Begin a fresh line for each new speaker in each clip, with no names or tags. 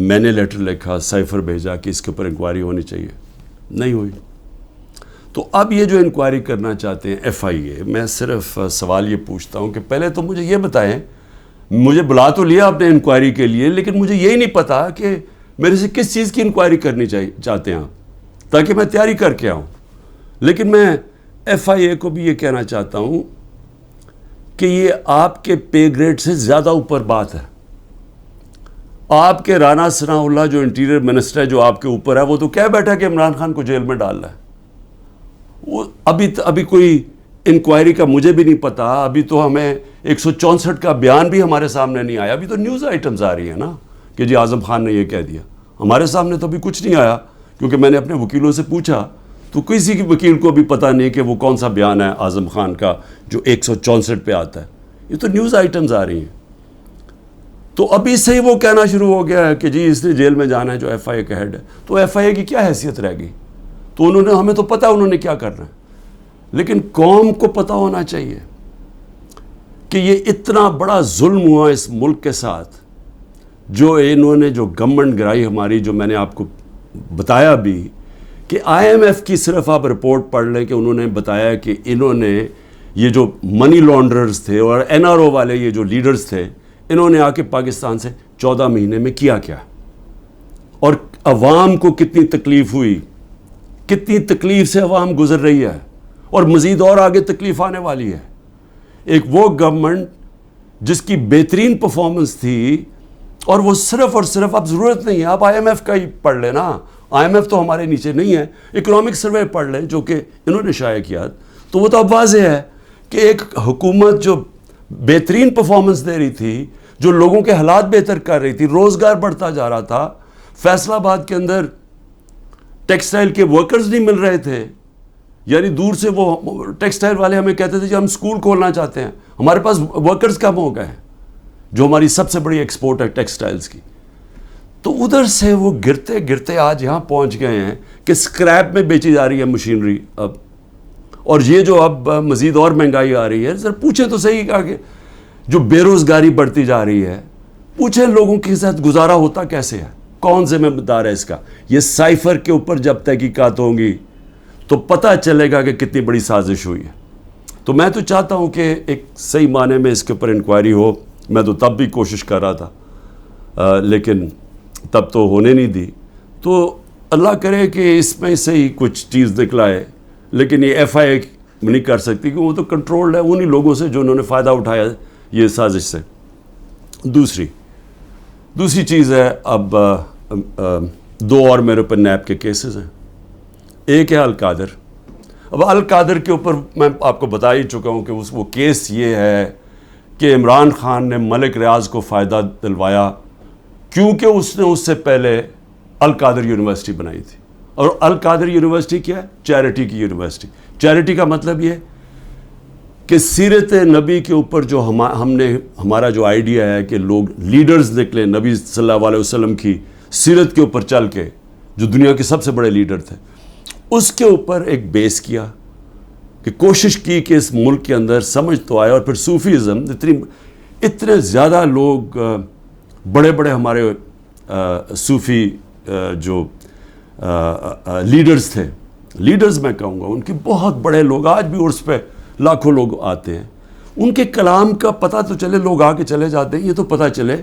میں نے لیٹر لکھا, سائفر بھیجا کہ اس کے اوپر انکوائری ہونی چاہیے, نہیں ہوئی. تو اب یہ جو انکوائری کرنا چاہتے ہیں ایف آئی اے, میں صرف سوال یہ پوچھتا ہوں کہ پہلے تو مجھے یہ بتائیں, مجھے بلا تو لیا آپ نے انکوائری کے لیے, لیکن مجھے یہی نہیں پتا کہ میرے سے کس چیز کی انکوائری کرنی چاہتے ہیں آپ, تاکہ میں تیاری کر کے آؤں. لیکن میں ایف آئی اے کو بھی یہ کہنا چاہتا ہوں کہ یہ آپ کے پے گریڈ سے زیادہ اوپر بات ہے. آپ کے رانا ثناء اللہ جو انٹیریئر منسٹر ہے, جو آپ کے اوپر ہے, وہ تو کہہ بیٹھا کہ عمران خان کو جیل میں ڈالنا ہے. وہ ابھی کوئی انکوائری کا مجھے بھی نہیں پتا. ابھی تو ہمیں 164 کا بیان بھی ہمارے سامنے نہیں آیا. ابھی تو نیوز آئٹمز آ رہی ہیں نا کہ جی اعظم خان نے یہ کہہ دیا. ہمارے سامنے تو ابھی کچھ نہیں آیا, کیونکہ میں نے اپنے وکیلوں سے پوچھا تو کسی کی وکیل کو بھی پتہ نہیں کہ وہ کون سا بیان ہے اعظم خان کا جو 164 پہ آتا ہے. یہ تو نیوز آئٹمز آ رہی ہیں. تو ابھی سے ہی وہ کہنا شروع ہو گیا ہے کہ جی اس نے جیل میں جانا ہے جو ایف آئی اے کا ہیڈ ہے. تو ایف آئی اے کی کیا حیثیت رہ گئی؟ تو انہوں نے, ہمیں تو پتہ انہوں نے کیا کرنا ہے, لیکن قوم کو پتہ ہونا چاہیے کہ یہ اتنا بڑا ظلم ہوا اس ملک کے ساتھ, جو انہوں نے جو گورنمنٹ گرائی ہماری, جو میں نے آپ کو بتایا بھی کہ آئی ایم ایف کی صرف آپ رپورٹ پڑھ لیں کہ انہوں نے بتایا کہ انہوں نے یہ جو منی لانڈررز تھے اور این آر او والے یہ جو لیڈرز تھے, انہوں نے آ کے پاکستان سے 14 مہینے میں کیا اور عوام کو کتنی تکلیف ہوئی, کتنی تکلیف سے عوام گزر رہی ہے, اور مزید اور آگے تکلیف آنے والی ہے. ایک وہ گورنمنٹ جس کی بہترین پرفارمنس تھی, اور وہ صرف اور صرف, اب ضرورت نہیں ہے آپ آئی ایم ایف کا ہی پڑھ لیں نا, آئی ایم ایف تو ہمارے نیچے نہیں ہے, اکنامک سروے پڑھ لیں جو کہ انہوں نے شائع کیا, تو وہ تو اب واضح ہے کہ ایک حکومت جو بہترین پرفارمنس دے رہی تھی, جو لوگوں کے حالات بہتر کر رہی تھی, روزگار بڑھتا جا رہا تھا. فیصل آباد کے اندر ٹیکسٹائل کے ورکرز نہیں مل رہے تھے, یعنی دور سے وہ ٹیکسٹائل والے ہمیں کہتے تھے کہ ہم اسکول کھولنا چاہتے ہیں, ہمارے پاس ورکرز کم ہو گئے ہیں, جو ہماری سب سے بڑی ایکسپورٹ ہے ٹیکسٹائلز کی. تو ادھر سے وہ گرتے گرتے آج یہاں پہنچ گئے ہیں کہ اسکریپ میں بیچی جا رہی ہے مشینری اب, اور یہ جو اب مزید اور مہنگائی آ رہی ہے. ذرا پوچھیں تو صحیح کہا کہ جو بے روزگاری بڑھتی جا رہی ہے, پوچھیں لوگوں کے ساتھ گزارا ہوتا کیسے ہے, کون ذمہ دار ہے اس کا. یہ سائفر کے اوپر جب تحقیقات ہوں گی تو پتہ چلے گا کہ کتنی بڑی سازش ہوئی ہے. تو میں تو چاہتا ہوں کہ ایک صحیح معنی میں اس کے اوپر انکوائری ہو. میں تو تب بھی کوشش کر رہا تھا, لیکن تب تو ہونے نہیں دی. تو اللہ کرے کہ اس میں سے ہی کچھ چیز نکلائے, لیکن یہ ایف آئی اے نہیں کر سکتی, کہ وہ تو کنٹرولڈ ہے انہی لوگوں سے جو انہوں نے فائدہ اٹھایا یہ سازش سے. دوسری چیز ہے, اب 2 اور میرے اوپر نیب کے کیسز ہیں. ایک ہے القادر. اب القادر کے اوپر میں آپ کو بتا ہی چکا ہوں کہ وہ کیس یہ ہے کہ عمران خان نے ملک ریاض کو فائدہ دلوایا کیونکہ اس نے اس سے پہلے القادر یونیورسٹی بنائی تھی. اور القادر یونیورسٹی کیا ہے؟ چیریٹی کی یونیورسٹی. چیریٹی کا مطلب یہ کہ سیرت نبی کے اوپر جو ہمارا جو آئیڈیا ہے کہ لوگ لیڈرز نکلیں نبی صلی اللہ علیہ وسلم کی سیرت کے اوپر چل کے, جو دنیا کے سب سے بڑے لیڈر تھے, اس کے اوپر ایک بیس کیا کہ کوشش کی کہ اس ملک کے اندر سمجھ تو آئے. اور پھر صوفیزم, اتنے زیادہ لوگ بڑے بڑے ہمارے صوفی جو لیڈرز تھے, لیڈرز میں کہوں گا, ان کے بہت بڑے لوگ, آج بھی عرس پہ لاکھوں لوگ آتے ہیں, ان کے کلام کا پتہ تو چلے, لوگ آ کے چلے جاتے ہیں, یہ تو پتہ چلے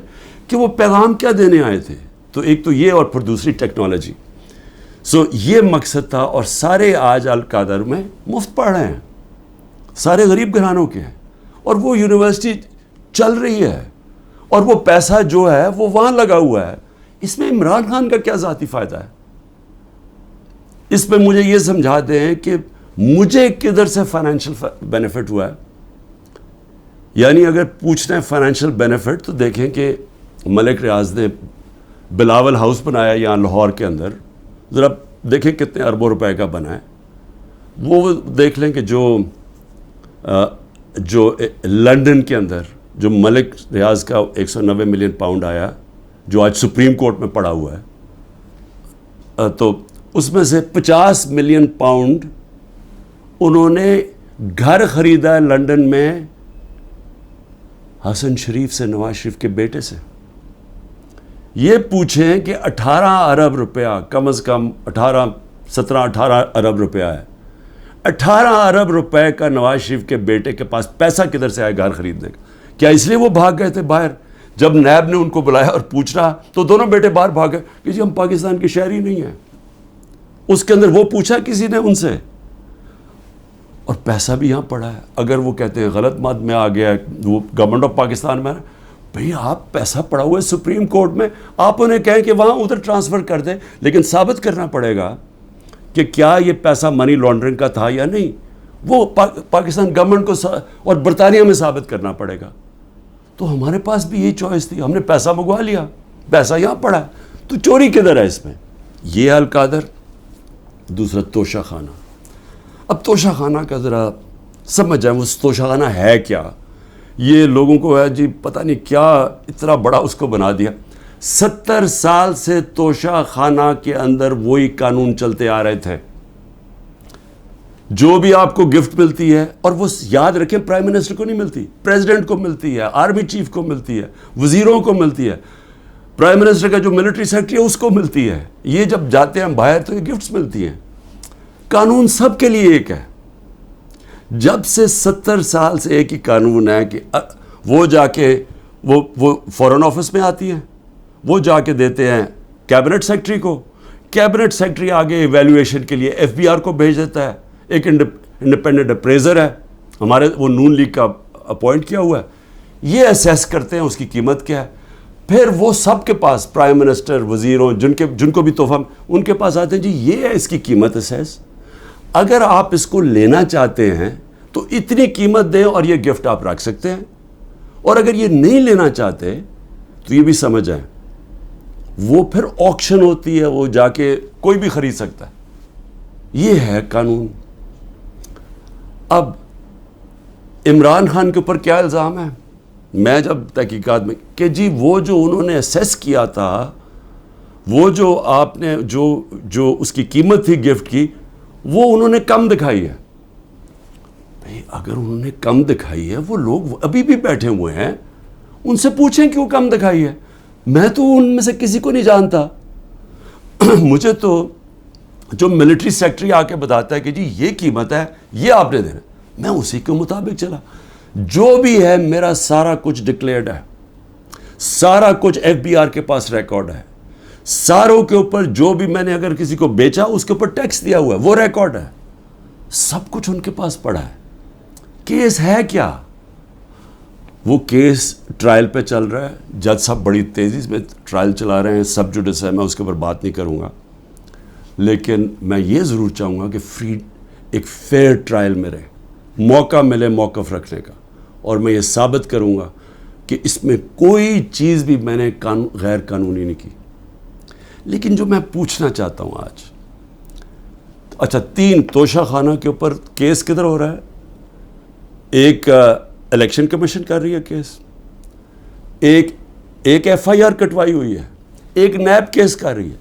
کہ وہ پیغام کیا دینے آئے تھے. تو ایک تو یہ, اور پھر دوسری ٹیکنالوجی. یہ مقصد تھا. اور سارے آج القادر میں مفت پڑھ رہے ہیں, سارے غریب گھرانوں کے ہیں, اور وہ یونیورسٹی چل رہی ہے, اور وہ پیسہ جو ہے وہ وہاں لگا ہوا ہے. اس میں عمران خان کا کیا ذاتی فائدہ ہے؟ اس میں مجھے یہ سمجھا دیں کہ مجھے کدھر سے فائنینشیل بینیفٹ ہوا ہے. یعنی اگر پوچھنا ہے فائنینشیل بینیفٹ, تو دیکھیں کہ ملک ریاض نے بلاول ہاؤس بنایا یہاں لاہور کے اندر, ذرا دیکھیں کتنے اربوں روپے کا بنا ہے. وہ دیکھ لیں کہ جو لنڈن کے اندر جو ملک ریاض کا 190 ملین پاؤنڈ آیا, جو آج سپریم کورٹ میں پڑا ہوا ہے, تو اس میں سے 50 ملین پاؤنڈ انہوں نے گھر خریدا ہے لنڈن میں حسن شریف سے, نواز شریف کے بیٹے سے. یہ پوچھیں کہ 18 ارب روپیہ کم از کم 17-18 ارب روپیہ ہے. 18 ارب روپے کا نواز شریف کے بیٹے کے پاس پیسہ کدھر سے آئے گھر خریدنے کا؟ کیا اس لیے وہ بھاگ گئے تھے باہر؟ جب نیب نے ان کو بلایا اور پوچھ رہا تو دونوں بیٹے باہر بھاگ گئے کہ جی ہم پاکستان کے شہری نہیں ہیں. اس کے اندر وہ پوچھا کسی نے ان سے؟ اور پیسہ بھی یہاں پڑا ہے. اگر وہ کہتے ہیں غلط مت میں آ گیا وہ گورنمنٹ آف پاکستان میں، بھئی آپ پیسہ پڑا ہوا ہے سپریم کورٹ میں، آپ انہیں کہیں کہ وہاں ادھر ٹرانسفر کر دیں، لیکن ثابت کرنا پڑے گا کہ کیا یہ پیسہ منی لانڈرنگ کا تھا یا نہیں. وہ پاکستان گورنمنٹ کو اور برطانیہ میں ثابت کرنا پڑے گا. تو ہمارے پاس بھی یہی چوائس تھی، ہم نے پیسہ منگوا لیا، پیسہ یہاں پڑا ہے، تو چوری کدھر ہے اس میں؟ یہ القادر. دوسرا توشہ خانہ. اب توشہ خانہ کا ذرا سمجھ جائیں وہ توشہ خانہ ہے کیا. یہ لوگوں کو ہے جی پتہ نہیں کیا اتنا بڑا اس کو بنا دیا. 70 سال سے توشہ خانہ کے اندر وہی قانون چلتے آ رہے تھے. جو بھی آپ کو گفٹ ملتی ہے، اور وہ یاد رکھیں پرائم منسٹر کو نہیں ملتی، پریزیڈنٹ کو ملتی ہے، آرمی چیف کو ملتی ہے، وزیروں کو ملتی ہے، پرائم منسٹر کا جو ملٹری سیکرٹری ہے اس کو ملتی ہے. یہ جب جاتے ہیں باہر تو یہ گفٹس ملتی ہیں. قانون سب کے لیے ایک ہے. جب سے 70 سال سے ایک ہی قانون ہے کہ وہ جا کے وہ فورن آفس میں آتی ہیں، وہ جا کے دیتے ہیں کیبنٹ سیکرٹری کو، کیبنٹ سیکرٹری آگے ایویلویشن کے لیے ایف بی آر کو بھیج دیتا ہے. ایک انڈیپینڈنٹ اپریزر ہے ہمارے، وہ نون لیگ کا اپوائنٹ کیا ہوا ہے، یہ اسیس کرتے ہیں اس کی قیمت کیا ہے. پھر وہ سب کے پاس پرائم منسٹر، وزیروں، جن کو بھی تحفہ ان کے پاس آتے ہیں جی یہ ہے اس کی قیمت اسیس. اگر آپ اس کو لینا چاہتے ہیں تو اتنی قیمت دیں اور یہ گفٹ آپ رکھ سکتے ہیں. اور اگر یہ نہیں لینا چاہتے تو یہ بھی سمجھ جائیں وہ پھر آکشن ہوتی ہے، وہ جا کے کوئی بھی خرید سکتا ہے. یہ ہے قانون. اب عمران خان کے اوپر کیا الزام ہے؟ میں جب تحقیقات میں کہ جی وہ جو انہوں نے اسیس کیا تھا، وہ جو آپ نے جو اس کی قیمت تھی گفٹ کی، وہ انہوں نے کم دکھائی ہے. بھئی اگر انہوں نے کم دکھائی ہے، وہ لوگ ابھی بھی بیٹھے ہوئے ہیں، ان سے پوچھیں کیوں کم دکھائی ہے. میں تو ان میں سے کسی کو نہیں جانتا. مجھے تو جو ملٹری سیکرٹری آ کے بتاتا ہے کہ جی یہ قیمت ہے، یہ آپ نے دینا، میں اسی کے مطابق چلا. جو بھی ہے میرا سارا کچھ ڈکلیئرڈ ہے، سارا کچھ ایف بی آر کے پاس ریکارڈ ہے، ساروں کے اوپر جو بھی میں نے اگر کسی کو بیچا اس کے اوپر ٹیکس دیا ہوا ہے وہ ریکارڈ ہے، سب کچھ ان کے پاس پڑا ہے. کیس ہے کیا؟ وہ کیس ٹرائل پہ چل رہا ہے. جج صاحب بڑی تیزی میں ٹرائل چلا رہے ہیں، سب جوڈس ہے، میں اس کے اوپر بات نہیں کروں گا. لیکن میں یہ ضرور چاہوں گا کہ ایک فیئر ٹرائل میں رہے، موقع ملے موقف رکھنے کا، اور میں یہ ثابت کروں گا کہ اس میں کوئی چیز بھی میں نے غیر قانونی نہیں کی. لیکن جو میں پوچھنا چاہتا ہوں آج، اچھا 3 توشہ خانہ کے اوپر کیس کدھر ہو رہا ہے؟ ایک الیکشن کمیشن کر رہی ہے کیس، ایک ایف آئی آر کٹوائی ہوئی ہے، ایک نیب کیس کر رہی ہے.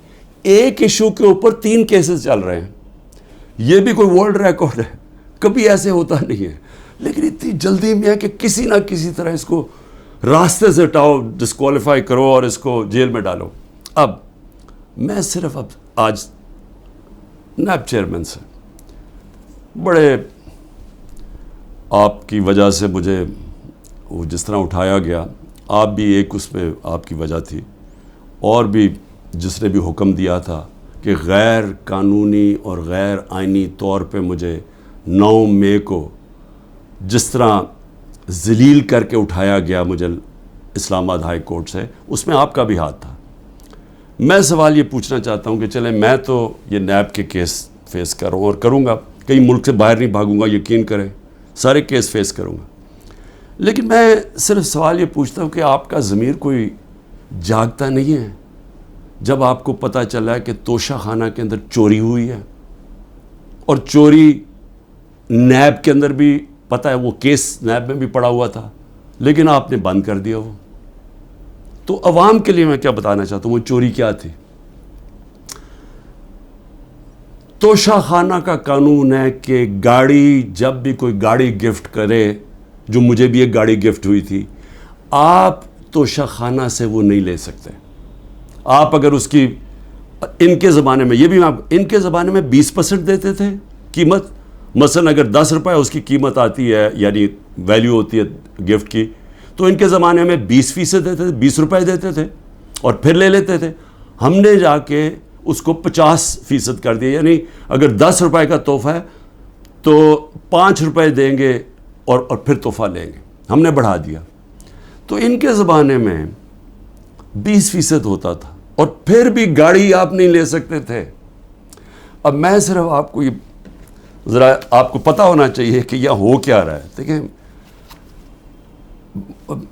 ایک ایشو کے اوپر 3 کیسز چل رہے ہیں. یہ بھی کوئی ورلڈ ریکارڈ ہے، کبھی ایسے ہوتا نہیں ہے. لیکن اتنی جلدی میں ہے کہ کسی نہ کسی طرح اس کو راستے سے ہٹاؤ، ڈسکوالیفائی کرو اور اس کو جیل میں ڈالو. اب میں صرف آج نیب چیئرمین سے بڑے آپ کی وجہ سے مجھے وہ جس طرح اٹھایا گیا، آپ بھی ایک اس میں آپ کی وجہ تھی، اور بھی جس نے بھی حکم دیا تھا کہ غیر قانونی اور غیر آئینی طور پہ مجھے 9 مئی کو جس طرح ذلیل کر کے اٹھایا گیا مجھے اسلام آباد ہائی کورٹ سے، اس میں آپ کا بھی ہاتھ تھا. میں سوال یہ پوچھنا چاہتا ہوں کہ چلیں میں تو یہ نیب کے کیس فیس کر رہا ہوں اور کروں گا، کئی ملک سے باہر نہیں بھاگوں گا، یقین کریں سارے کیس فیس کروں گا. لیکن میں صرف سوال یہ پوچھتا ہوں کہ آپ کا ضمیر کوئی جاگتا نہیں ہے جب آپ کو پتہ چلا ہے کہ توشہ خانہ کے اندر چوری ہوئی ہے، اور چوری نیب کے اندر بھی پتہ ہے، وہ کیس نیب میں بھی پڑا ہوا تھا، لیکن آپ نے بند کر دیا وہ. تو عوام کے لیے میں کیا بتانا چاہتا ہوں، وہ چوری کیا تھی؟ توشہ خانہ کا قانون ہے کہ گاڑی، جب بھی کوئی گاڑی گفٹ کرے، جو مجھے بھی ایک گاڑی گفٹ ہوئی تھی، آپ توشہ خانہ سے وہ نہیں لے سکتے. آپ اگر اس کی ان کے زمانے میں یہ بھی ان کے زمانے میں 20% دیتے تھے قیمت. مثلا اگر 10 روپے اس کی قیمت آتی ہے یعنی ویلیو ہوتی ہے گفٹ کی, تو ان کے زمانے میں 20% دیتے تھے, 20 روپے دیتے تھے اور پھر لے لیتے تھے. ہم نے جا کے اس کو 50% کر دیا, یعنی اگر 10 روپے کا تحفہ ہے تو 5 روپے دیں گے اور پھر تحفہ لیں گے. ہم نے بڑھا دیا. تو ان کے زمانے میں 20% ہوتا تھا اور پھر بھی گاڑی آپ نہیں لے سکتے تھے. اب میں صرف آپ کو یہ ذرا آپ کو پتہ ہونا چاہیے کہ یہ ہو کیا رہا ہے. دیکھیں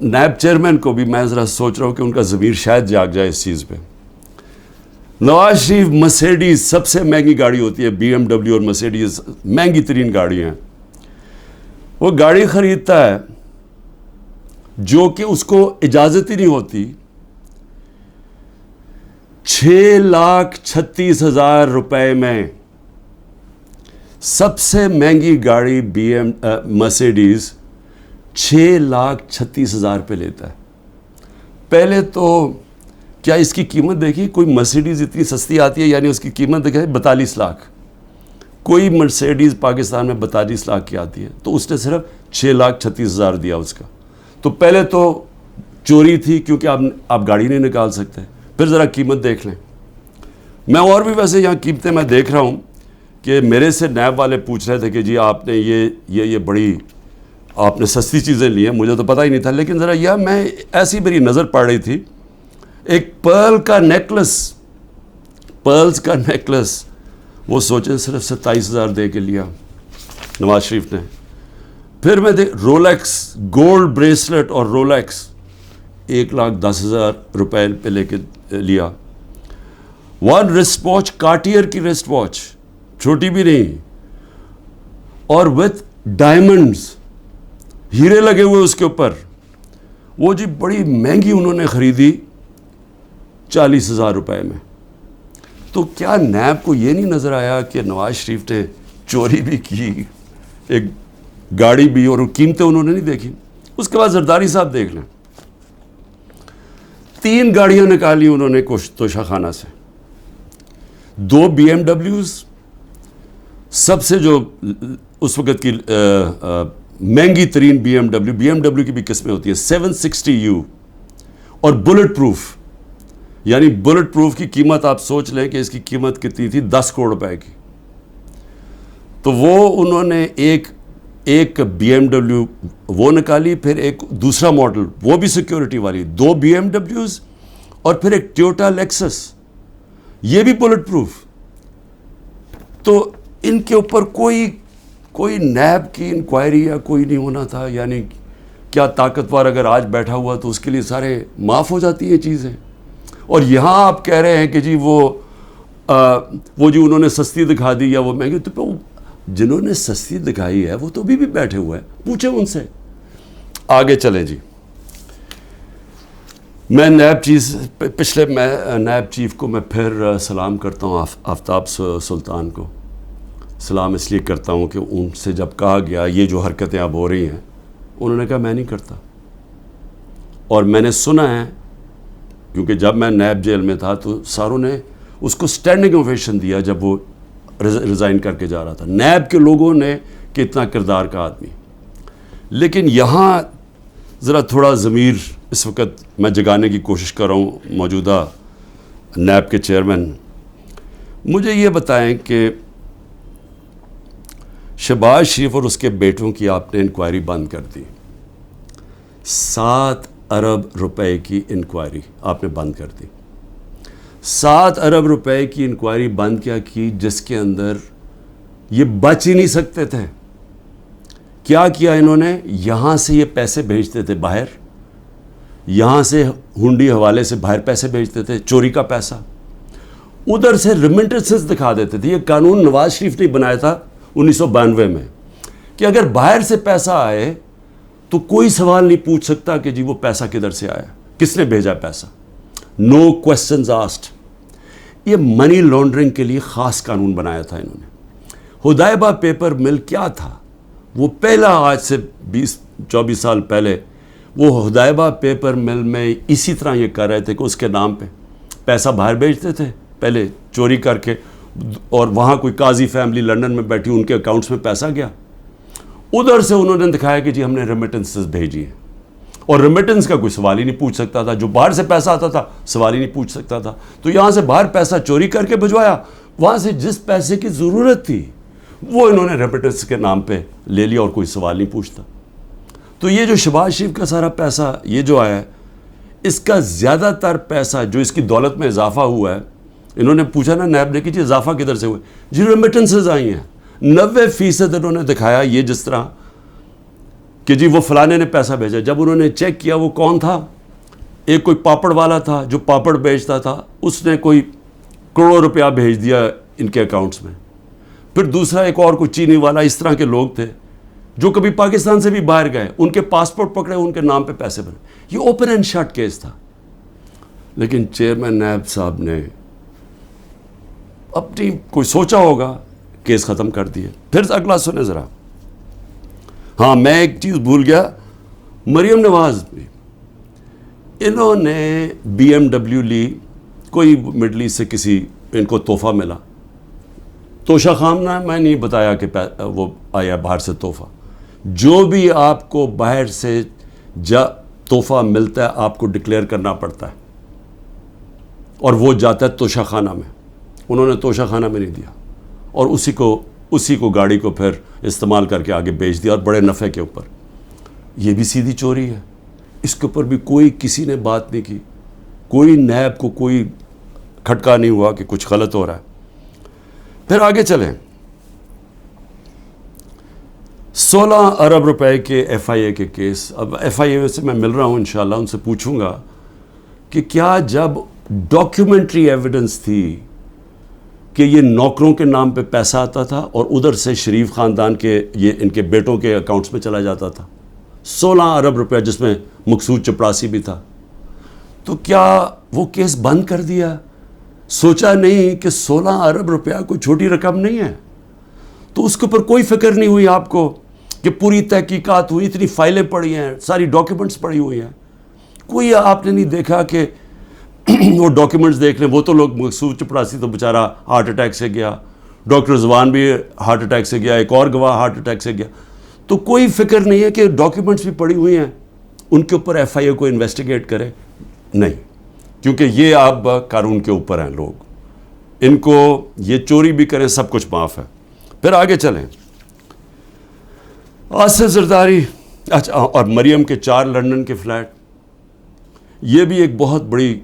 نیب چیئرمین کو بھی میں ذرا سوچ رہا ہوں کہ ان کا ضمیر شاید جاگ جائے اس چیز پہ. نواز شریف مرسیڈیز سب سے مہنگی گاڑی ہوتی ہے, بی ایم ڈبلیو اور مرسیڈیز مہنگی ترین گاڑیاں ہیں. وہ گاڑی خریدتا ہے جو کہ اس کو اجازت ہی نہیں ہوتی. 6,36,000 روپے میں سب سے مہنگی گاڑی مرسیڈیز 6,36,000 پہ لیتا ہے. پہلے تو کیا اس کی قیمت دیکھی, کوئی مرسیڈیز اتنی سستی آتی ہے, یعنی اس کی قیمت دیکھیں 42 لاکھ. کوئی مرسیڈیز پاکستان میں 42 لاکھ کی آتی ہے, تو اس نے صرف 6,36,000 دیا اس کا. تو پہلے تو چوری تھی کیونکہ آپ گاڑی نہیں نکال سکتے. پھر ذرا قیمت دیکھ لیں. میں اور بھی ویسے یہاں قیمتیں میں دیکھ رہا ہوں کہ میرے سے نیب والے پوچھ رہے تھے کہ جی آپ نے یہ بڑی آپ نے سستی چیزیں لی ہیں, مجھے تو پتہ ہی نہیں تھا. لیکن ذرا یہ میں ایسی میری نظر پڑ رہی تھی, ایک پرلز کا نیکلس وہ سوچیں صرف 27,000 دے کے لیا نواز شریف نے. پھر میں رولیکس گولڈ بریسلٹ اور رولیکس 1,10,000 روپے پہ لے کے لیا. ون رسٹ واچ, کارٹیئر کی رسٹ واچ, چھوٹی بھی نہیں, اور وتھ ڈائمنڈز, ہیرے لگے ہوئے اس کے اوپر. وہ جی بڑی مہنگی انہوں نے خریدی 40,000 روپے میں. تو کیا نیب کو یہ نہیں نظر آیا کہ نواز شریف نے چوری بھی کی, ایک گاڑی بھی, اور قیمتیں انہوں نے نہیں دیکھی. اس کے بعد زرداری صاحب دیکھ لیں, 3 گاڑیاں نکالی انہوں نے توشہ خانہ سے. 2 بی ایم ڈبلیوز, سب سے جو اس وقت کی مہنگی ترین بی ایم ڈبلیو کی بھی قسمیں ہوتی ہیں 760U, اور بلٹ پروف, یعنی بلٹ پروف کی قیمت آپ سوچ لیں کہ اس کی قیمت کتنی تھی, 10 کروڑ روپے کی. تو وہ انہوں نے ایک بی ایم ڈبلیو وہ نکالی, پھر ایک دوسرا ماڈل وہ بھی سیکیورٹی والی, 2 بی ایم ڈبلیوز, اور پھر ایک ٹویوٹا لیکسس, یہ بھی بلٹ پروف. تو ان کے اوپر کوئی نیب کی انکوائری یا کوئی نہیں ہونا تھا. یعنی کیا طاقتور اگر آج بیٹھا ہوا تو اس کے لیے سارے معاف ہو جاتی ہیں چیزیں. اور یہاں آپ کہہ رہے ہیں کہ جی وہ جو انہوں نے سستی دکھا دی یا وہ مہنگی, تو جنہوں نے سستی دکھائی ہے وہ تو ابھی بھی بیٹھے ہوئے ہیں, پوچھیں ان سے. آگے چلیں جی. میں نیب چیف کو میں پھر سلام کرتا ہوں, آفتاب سلطان کو سلام اس لیے کرتا ہوں کہ ان سے جب کہا گیا یہ جو حرکتیں اب ہو رہی ہیں, انہوں نے کہا میں نہیں کرتا. اور میں نے سنا ہے, کیونکہ جب میں نیب جیل میں تھا تو ساروں نے اس کو اسٹینڈنگ اوویشن دیا جب وہ ریزائن کر کے جا رہا تھا. نیب کے لوگوں نے کہ اتنا کردار کا آدمی. لیکن یہاں ذرا تھوڑا ضمیر اس وقت میں جگانے کی کوشش کر رہا ہوں. موجودہ نیب کے چیئرمین, مجھے یہ بتائیں کہ شہباز شریف اور اس کے بیٹوں کی آپ نے انکوائری بند کر دی. 7 ارب روپے کی انکوائری آپ نے بند کر دی. 7 ارب روپے کی انکوائری بند کیا کی, جس کے اندر یہ بچ ہی نہیں سکتے تھے. کیا کیا انہوں نے, یہاں سے یہ پیسے بھیجتے تھے باہر, یہاں سے ہنڈی حوالے سے باہر پیسے بھیجتے تھے, چوری کا پیسہ. ادھر سے ریمنٹنسز دکھا دیتے تھے. یہ قانون نواز شریف نے بنایا تھا 1992 میں کہ اگر باہر سے پیسہ آئے تو کوئی سوال نہیں پوچھ سکتا کہ جی وہ پیسہ کدھر سے آیا, کس نے بھیجا پیسہ. نو کوسچنز آسکڈ. یہ منی لانڈرنگ کے لیے خاص قانون بنایا تھا انہوں نے. حدیبہ پیپر مل کیا تھا, وہ پہلا, آج سے 20-24 سال پہلے وہ حدیبہ پیپر مل میں اسی طرح یہ کر رہے تھے کہ اس کے نام پہ پیسہ باہر بھیجتے تھے پہلے چوری کر کے, اور وہاں کوئی قاضی فیملی لنڈن میں بیٹھی, ان کے اکاؤنٹس میں پیسہ گیا. ادھر سے انہوں نے دکھایا کہ جی ہم نے ریمیٹنسز بھیجی ہیں, اور ریمیٹنس کا کوئی سوال ہی نہیں پوچھ سکتا تھا, جو باہر سے پیسہ آتا تھا سوال ہی نہیں پوچھ سکتا تھا. تو یہاں سے باہر پیسہ چوری کر کے بھجوایا, وہاں سے جس پیسے کی ضرورت تھی وہ انہوں نے ریمیٹنس کے نام پہ لے لیا, اور کوئی سوال نہیں پوچھتا. تو یہ جو شہباز شریف کا سارا پیسہ یہ جو آیا ہے, اس کا زیادہ تر پیسہ جو اس کی دولت میں اضافہ ہوا ہے, انہوں نے پوچھا نا نیب نے کہ جی اضافہ کدھر سے ہوئے, جی ریمیٹنسز آئی ہیں. 90% انہوں نے دکھایا یہ جس طرح کہ جی وہ فلانے نے پیسہ بھیجا. جب انہوں نے چیک کیا وہ کون تھا, ایک کوئی پاپڑ والا تھا جو پاپڑ بیچتا تھا, اس نے کوئی کروڑوں روپیہ بھیج دیا ان کے اکاؤنٹس میں. پھر دوسرا ایک اور کوئی چینی والا, اس طرح کے لوگ تھے جو کبھی پاکستان سے بھی باہر گئے, ان کے پاسپورٹ پکڑے, ان کے نام پہ پیسے بنے. یہ اوپن اینڈ شٹ کیس تھا. لیکن چیئرمین نیب صاحب نے اپنی کوئی سوچا ہوگا, کیس ختم کر دیے. پھر اگلا سنیں ذرا. ہاں میں ایک چیز بھول گیا, مریم نواز بھی, انہوں نے BMW لی, کوئی مڈل ایسٹ سے کسی ان کو تحفہ ملا. توشہ خامنہ میں نہیں بتایا کہ وہ آیا باہر سے تحفہ. جو بھی آپ کو باہر سے تحفہ ملتا ہے آپ کو ڈکلیئر کرنا پڑتا ہے, اور وہ جاتا ہے توشہ خانہ میں. انہوں نے توشہ خانہ میں نہیں دیا, اور اسی کو گاڑی کو پھر استعمال کر کے آگے بیچ دیا, اور بڑے نفع کے اوپر. یہ بھی سیدھی چوری ہے. اس کے اوپر بھی کوئی کسی نے بات نہیں کی, کوئی نیب کو کوئی کھٹکا نہیں ہوا کہ کچھ غلط ہو رہا ہے. پھر آگے چلیں. 16 ارب روپے کے FIA کے کیس. اب FIA سے میں مل رہا ہوں, انشاءاللہ ان سے پوچھوں گا کہ کیا جب ڈاکیومنٹری ایویڈنس تھی کہ یہ نوکروں کے نام پہ پیسہ آتا تھا اور ادھر سے شریف خاندان کے یہ ان کے بیٹوں کے اکاؤنٹس میں چلا جاتا تھا 16 ارب روپے, جس میں مقصود چپڑاسی بھی تھا, تو کیا وہ کیس بند کر دیا؟ سوچا نہیں کہ 16 ارب روپیہ کوئی چھوٹی رقم نہیں ہے. تو اس کے اوپر کوئی فکر نہیں ہوئی آپ کو کہ پوری تحقیقات ہوئی, اتنی فائلیں پڑی ہیں, ساری ڈاکیومنٹس پڑی ہوئی ہیں, کوئی آپ نے نہیں دیکھا کہ وہ ڈاکیومنٹس دیکھ لیں. وہ تو لوگ, مقصود چپڑاسی تو بیچارہ ہارٹ اٹیک سے گیا, ڈاکٹر رضوان بھی ہارٹ اٹیک سے گیا, ایک اور گواہ ہارٹ اٹیک سے گیا. تو کوئی فکر نہیں ہے کہ ڈاکیومنٹس بھی پڑی ہوئی ہیں, ان کے اوپر FIA کو انویسٹیگیٹ کرے. نہیں, کیونکہ یہ آپ قانون کے اوپر ہیں لوگ, ان کو یہ چوری بھی کریں سب کچھ معاف ہے. پھر آگے چلیں. آصف زرداری, اچھا, اور مریم کے 4 لنڈن کے فلیٹ. یہ بھی ایک بہت بڑی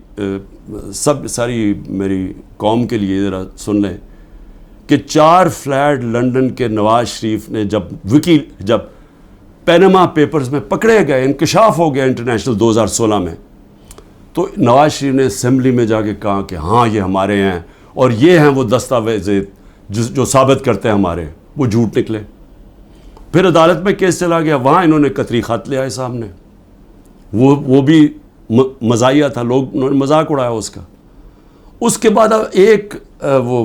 ساری میری قوم کے لیے ذرا سن لیں کہ 4 فلیٹ لنڈن کے نواز شریف نے جب پینما پیپرز میں پکڑے گئے, انکشاف ہو گیا انٹرنیشنل 2016 میں, تو نواز شریف نے اسمبلی میں جا کے کہا کہ ہاں یہ ہمارے ہیں, اور یہ ہیں وہ دستاویز جو ثابت کرتے ہیں ہمارے, وہ جھوٹ نکلے. پھر عدالت میں کیس چلا گیا, وہاں انہوں نے قطری خط لے آئے سامنے, وہ بھی مزاحیہ تھا, انہوں نے مذاق اڑایا اس کا. اس کے بعد اب ایک وہ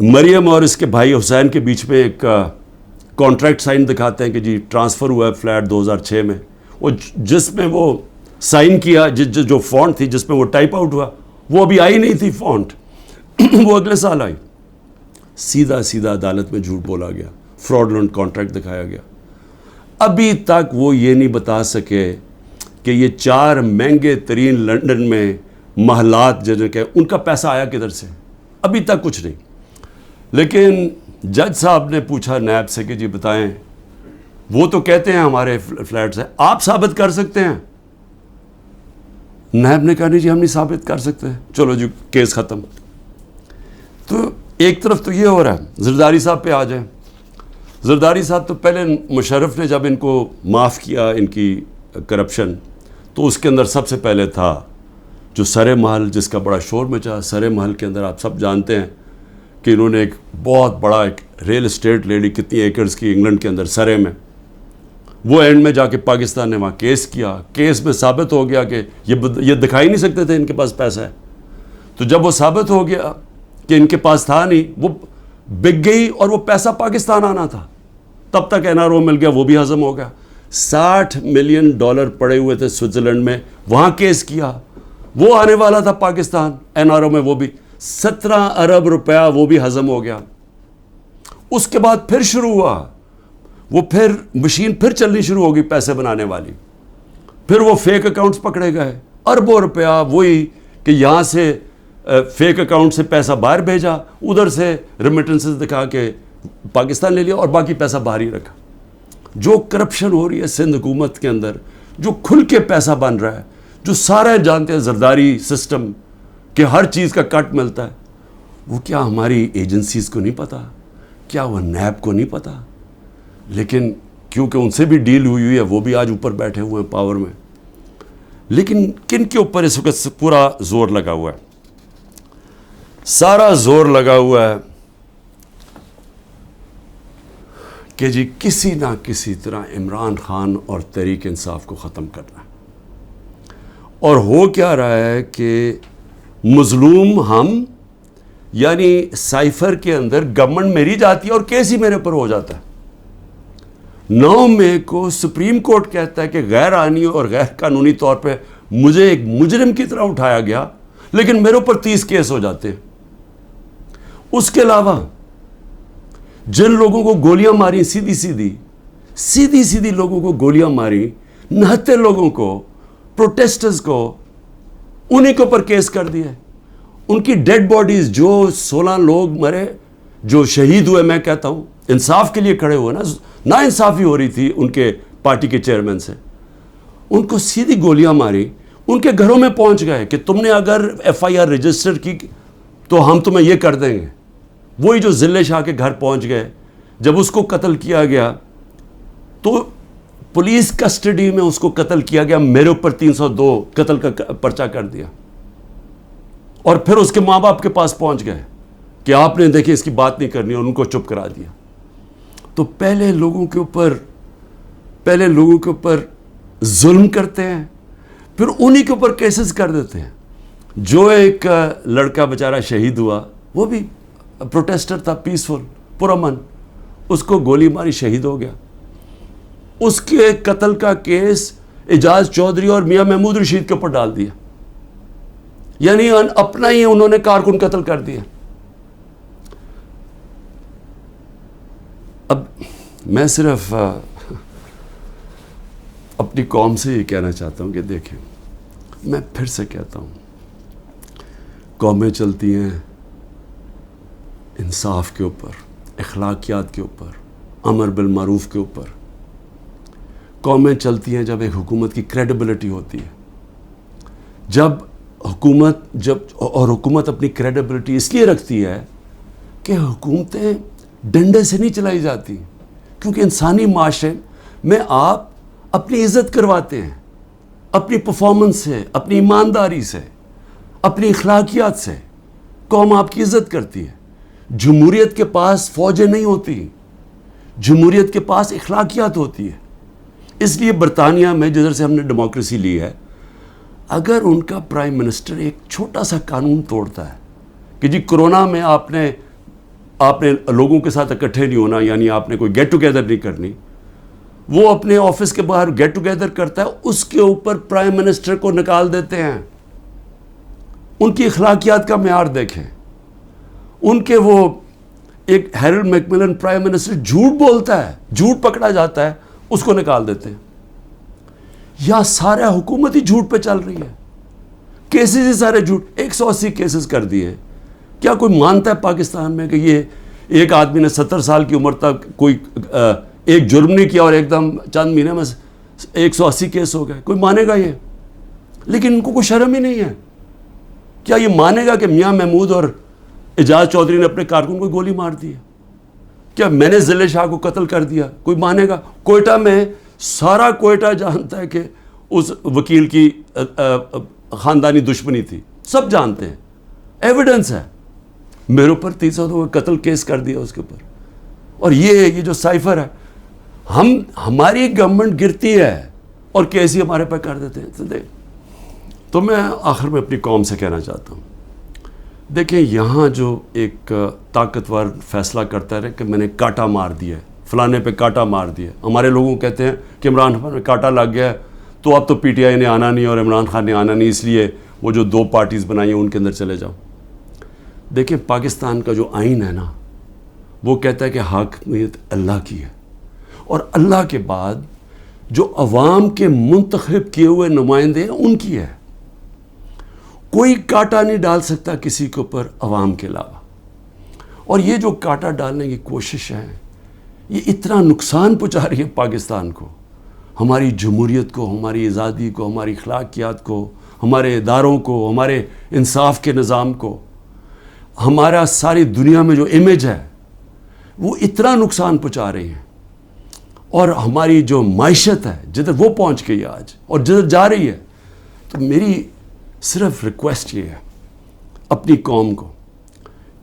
مریم اور اس کے بھائی حسین کے بیچ میں ایک کانٹریکٹ سائن دکھاتے ہیں کہ جی ٹرانسفر ہوا ہے فلیٹ 2006 میں, وہ جس میں وہ سائن کیا, جو فونٹ تھی جس میں وہ ٹائپ آؤٹ ہوا, وہ ابھی آئی نہیں تھی فونٹ, وہ اگلے سال آئی. سیدھا عدالت میں جھوٹ بولا گیا, فراڈلنٹ کانٹریکٹ دکھایا گیا. ابھی تک وہ یہ نہیں بتا سکے کہ یہ 4 مہنگے ترین لنڈن میں محلات جنہیں کہ ان کا پیسہ آیا کدھر سے, ابھی تک کچھ نہیں. لیکن جج صاحب نے پوچھا نیب سے کہ جی بتائیں, وہ تو کہتے ہیں ہمارے فلیٹس ہیں, آپ ثابت کر سکتے ہیں؟ نیب نے کہا نہیں جی ہم نہیں ثابت کر سکتے. چلو جی کیس ختم. تو ایک طرف تو یہ ہو رہا ہے. زرداری صاحب پہ آ جائیں. زرداری صاحب تو پہلے مشرف نے جب ان کو معاف کیا ان کی کرپشن, تو اس کے اندر سب سے پہلے تھا جو سرے محل, جس کا بڑا شور مچا. سرے محل کے اندر آپ سب جانتے ہیں کہ انہوں نے ایک بہت بڑا ایک ریل اسٹیٹ لے لی, کتنی ایکڑز کی, انگلینڈ کے اندر سرے میں. وہ اینڈ میں جا کے پاکستان نے وہاں کیس کیا. کیس میں ثابت ہو گیا کہ یہ دکھا ہی نہیں سکتے تھے ان کے پاس پیسہ ہے. تو جب وہ ثابت ہو گیا کہ ان کے پاس تھا نہیں, وہ بک گئی, اور وہ پیسہ پاکستان آنا تھا. تب تک NRO مل گیا, وہ بھی ہضم ہو گیا. $60 ملین پڑے ہوئے تھے سوئٹزرلینڈ میں, وہاں کیس کیا. وہ آنے والا تھا پاکستان NRO میں، وہ بھی 17 ارب روپیہ وہ بھی ہضم ہو گیا. اس کے بعد پھر شروع ہوا، وہ پھر مشین پھر چلنی شروع ہوگی پیسے بنانے والی. پھر وہ فیک اکاؤنٹس پکڑے گئے، اربوں روپیہ وہی کہ یہاں سے فیک اکاؤنٹ سے پیسہ باہر بھیجا، ادھر سے ریمیٹنسز دکھا کے پاکستان لے لیا اور باقی پیسہ باہر ہی رکھا. جو کرپشن ہو رہی ہے سندھ حکومت کے اندر، جو کھل کے پیسہ بن رہا ہے، جو سارے جانتے ہیں زرداری سسٹم کہ ہر چیز کا کٹ ملتا ہے، وہ کیا ہماری ایجنسیز کو نہیں پتا؟ کیا وہ نیب کو نہیں پتا؟ لیکن کیونکہ ان سے بھی ڈیل ہوئی ہے، وہ بھی آج اوپر بیٹھے ہوئے ہیں پاور میں. لیکن کن کے اوپر اس وقت پورا زور لگا ہوا ہے؟ سارا زور لگا ہوا ہے کہ جی کسی نہ کسی طرح عمران خان اور تحریک انصاف کو ختم کرنا ہے. اور ہو کیا رہا ہے کہ مظلوم ہم، یعنی سائفر کے اندر گورنمنٹ میری جاتی ہے اور کیس ہی میرے اوپر ہو جاتا ہے. 9 مئی کو سپریم کورٹ کہتا ہے کہ غیر آئینی اور غیر قانونی طور پہ مجھے ایک مجرم کی طرح اٹھایا گیا، لیکن میرے اوپر 30 کیس ہو جاتے ہیں. اس کے علاوہ جن لوگوں کو گولیاں ماری سیدھی سیدھی لوگوں کو گولیاں ماری، نہتے لوگوں کو، پروٹیسٹرز کو، انہی کے اوپر کیس کر دیا. ان کی ڈیڈ باڈیز، جو 16 لوگ مرے، جو شہید ہوئے، میں کہتا ہوں انصاف کے لیے کھڑے ہوئے نا انصافی ہو رہی تھی ان کے پارٹی کے چیئرمین سے، ان کو سیدھی گولیاں ماری، ان کے گھروں میں پہنچ گئے کہ تم نے اگر FIR رجسٹر کی تو ہم تمہیں یہ کر دیں گے. وہی جو ضلع شاہ کے گھر پہنچ گئے، جب اس کو قتل کیا گیا تو پولیس کسٹڈی میں اس کو قتل کیا گیا، میرے اوپر 302 قتل کا پرچہ کر دیا. اور پھر اس کے ماں باپ کے پاس پہنچ گئے کہ آپ نے دیکھیں اس کی بات نہیں کرنی، اور ان کو چپ کرا دیا. تو پہلے لوگوں کے اوپر ظلم کرتے ہیں، پھر انہی کے اوپر کیسز کر دیتے ہیں. جو ایک لڑکا بیچارہ شہید ہوا، وہ بھی پروٹیسٹر تھا، پیسفل، پرامن، اس کو گولی ماری، شہید ہو گیا. اس کے قتل کا کیس اعجاز چودھری اور میاں محمود رشید کے اوپر ڈال دیا، یعنی اپنا ہی انہوں نے کارکن قتل کر دیا. اب میں صرف اپنی قوم سے یہ کہنا چاہتا ہوں کہ دیکھیں، میں پھر سے کہتا ہوں، قومیں چلتی ہیں انصاف کے اوپر، اخلاقیات کے اوپر، امر بالمعروف کے اوپر. قومیں چلتی ہیں جب ایک حکومت کی کریڈیبلٹی ہوتی ہے. جب حکومت اپنی کریڈیبلٹی اس لیے رکھتی ہے کہ حکومتیں ڈنڈے سے نہیں چلائی جاتی، کیونکہ انسانی معاشرے میں آپ اپنی عزت کرواتے ہیں، اپنی پرفارمنس سے، اپنی ایمانداری سے، اپنی اخلاقیات سے قوم آپ کی عزت کرتی ہے. جمہوریت کے پاس فوجیں نہیں ہوتی، جمہوریت کے پاس اخلاقیات ہوتی ہے. اس لیے برطانیہ میں جدھر سے ہم نے ڈیموکریسی لی ہے، اگر ان کا پرائم منسٹر ایک چھوٹا سا قانون توڑتا ہے کہ جی کرونا میں آپ نے لوگوں کے ساتھ اکٹھے نہیں ہونا، یعنی آپ نے کوئی گیٹ ٹوگیدر نہیں کرنی، وہ اپنے آفس کے باہر گیٹ ٹوگیدر کرتا ہے، اس کے اوپر پرائم منسٹر کو نکال دیتے ہیں. ان کی اخلاقیات کا معیار دیکھیں. ان کے وہ ایک ہیرلڈ میکملن پرائم منسٹر جھوٹ بولتا ہے، جھوٹ پکڑا جاتا ہے، اس کو نکال دیتے ہیں. یا سارا حکومت ہی جھوٹ پہ چل رہی ہے، کیسز ہی سارے جھوٹ، 180 کیسز کر دیے. کیا کوئی مانتا ہے پاکستان میں کہ یہ ایک آدمی نے 70 سال کی عمر تک کوئی ایک جرم نہیں کیا اور ایک دم چند مہینے میں 180 کیس ہو گئے؟ کوئی مانے گا یہ؟ لیکن ان کو کوئی شرم ہی نہیں ہے. کیا یہ مانے گا کہ میاں محمود اور اعجاز چودھری نے اپنے کارکن کو گولی مار دی ہے؟ کیا میں نے ضلع شاہ کو قتل کر دیا؟ کوئی مانے گا؟ کوئٹہ میں سارا کوئٹہ جانتا ہے کہ اس وکیل کی خاندانی دشمنی تھی، سب جانتے ہیں، ایویڈنس ہے. میرے اوپر 302 قتل کیس کر دیا اس کے اوپر. اور یہ جو سائفر ہے، ہماری گورنمنٹ گرتی ہے اور کیس ہی ہمارے پہ کر دیتے ہیں. تو میں آخر میں اپنی قوم سے کہنا چاہتا ہوں، دیکھیں یہاں جو ایک طاقتور فیصلہ کرتا ہے کہ میں نے کاٹا مار دیا ہے، فلانے پہ کاٹا مار دیا، ہمارے لوگوں کہتے ہیں کہ عمران خان پہ کاٹا لگ گیا ہے تو اب تو PTI نے آنا نہیں اور عمران خان نے آنا نہیں، اس لیے وہ جو 2 پارٹیز بنائی ہیں ان کے اندر چلے جاؤ. دیکھیں پاکستان کا جو آئین ہے نا وہ کہتا ہے کہ حاکمیت اللہ کی ہے، اور اللہ کے بعد جو عوام کے منتخب کیے ہوئے نمائندے ہیں ان کی ہے. کوئی کانٹا نہیں ڈال سکتا کسی کے اوپر عوام کے علاوہ. اور یہ جو کانٹا ڈالنے کی کوشش ہے یہ اتنا نقصان پہنچا رہی ہے پاکستان کو، ہماری جمہوریت کو، ہماری آزادی کو، ہماری اخلاقیات کو، ہمارے اداروں کو، ہمارے انصاف کے نظام کو، ہمارا ساری دنیا میں جو امیج ہے وہ اتنا نقصان پہنچا رہی ہیں. اور ہماری جو معیشت ہے جدھر وہ پہنچ گئی آج اور جدھر جا رہی ہے. تو میری صرف ریکویسٹ یہ ہے اپنی قوم کو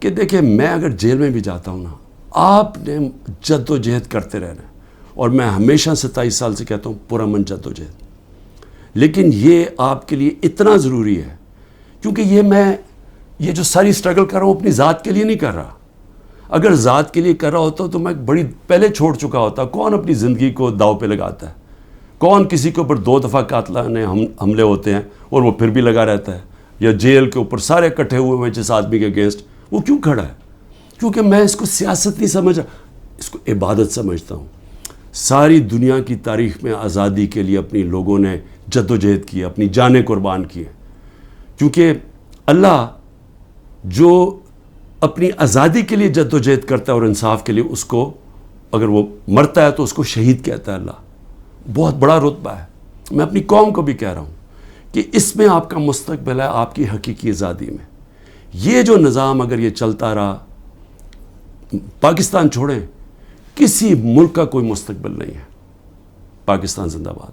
کہ دیکھیں میں اگر جیل میں بھی جاتا ہوں نا، آپ نے جد و جہد کرتے رہنا ہے. اور میں ہمیشہ 27 سال سے کہتا ہوں پرامن جد و جہد. لیکن یہ آپ کے لیے اتنا ضروری ہے کیونکہ یہ جو ساری سٹرگل کر رہا ہوں اپنی ذات کے لیے نہیں کر رہا. اگر ذات کے لیے کر رہا ہوتا تو میں بڑی پہلے چھوڑ چکا ہوتا. کون اپنی زندگی کو داؤ پہ لگاتا ہے؟ کون کسی کے اوپر 2 دفعہ قاتلانہ حملے ہوتے ہیں اور وہ پھر بھی لگا رہتا ہے؟ یا جیل کے اوپر سارے اکٹھے ہوئے ہیں جس آدمی کے اگینسٹ، وہ کیوں کھڑا ہے؟ کیونکہ میں اس کو سیاست نہیں سمجھ رہا، اس کو عبادت سمجھتا ہوں. ساری دنیا کی تاریخ میں آزادی کے لیے اپنی لوگوں نے جد و جہد کی، اپنی جانیں قربان کی ہیں. کیونکہ اللہ جو اپنی آزادی کے لیے جد و جہد کرتا ہے اور انصاف کے لیے، اس کو اگر وہ مرتا ہے تو اس کو شہید کہتا ہے. اللہ بہت بڑا رتبہ ہے. میں اپنی قوم کو بھی کہہ رہا ہوں کہ اس میں آپ کا مستقبل ہے، آپ کی حقیقی آزادی میں. یہ جو نظام اگر یہ چلتا رہا، پاکستان چھوڑیں، کسی ملک کا کوئی مستقبل نہیں ہے. پاکستان زندہ باد.